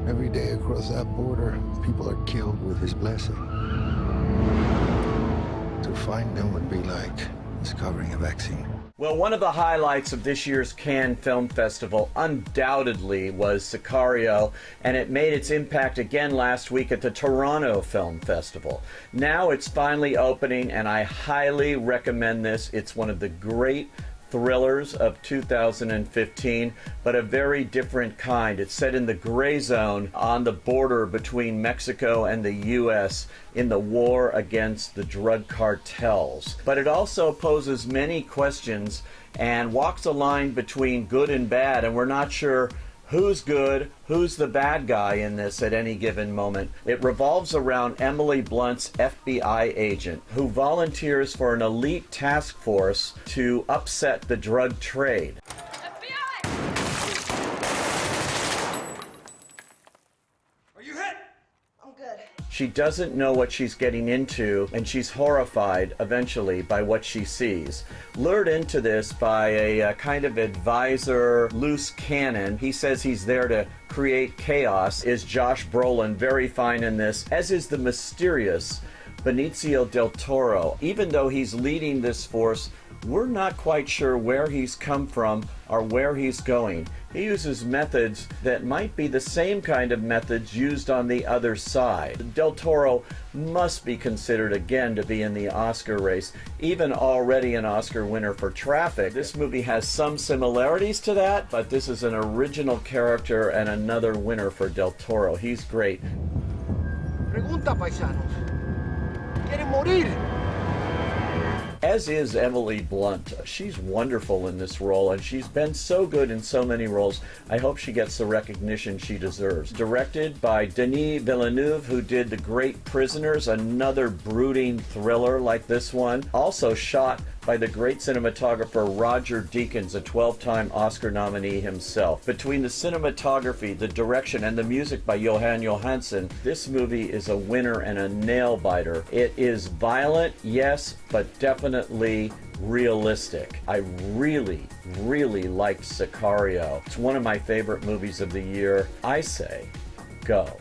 Every day across that border, people are killed with his blessing. To find them would be like discovering a vaccine. Well, one of the highlights of this year's Cannes Film Festival undoubtedly was Sicario, and it made its impact again last week at the Toronto Film Festival. Now it's finally opening, and I highly recommend this. It's one of the great thrillers of 2015, but a very different kind. It's set in the gray zone on the border between Mexico and the U.S. in the war against the drug cartels. But it also poses many questions and walks a line between good and bad, and we're not sure who's good, who's the bad guy in this at any given moment. It revolves around Emily Blunt's FBI agent, who volunteers for an elite task force to upset the drug trade. FBI! Are you hit? I'm good. She doesn't know what she's getting into, and she's horrified eventually by what she sees. Lured into this by a kind of advisor, loose cannon, he says he's there to create chaos, is Josh Brolin, very fine in this, as is the mysterious Benicio del Toro. Even though he's leading this force, we're not quite sure where he's come from or where he's going. He uses methods that might be the same kind of methods used on the other side. Del Toro must be considered again to be in the Oscar race, even already an Oscar winner for Traffic. This movie has some similarities to that, but this is an original character and another winner for Del Toro. He's great. Pregunta, paisanos. ¿Quieren morir? As is Emily Blunt. She's wonderful in this role, and she's been so good in so many roles. I hope she gets the recognition she deserves. Directed by Denis Villeneuve, who did The Great Prisoners, another brooding thriller like this one. Also shot by the great cinematographer Roger Deakins, a 12-time Oscar nominee himself. Between the cinematography, the direction, and the music by Johan Johansson, this movie is a winner and a nail-biter. It is violent, yes, but definitely realistic. I really, really liked Sicario. It's one of my favorite movies of the year. I say, go.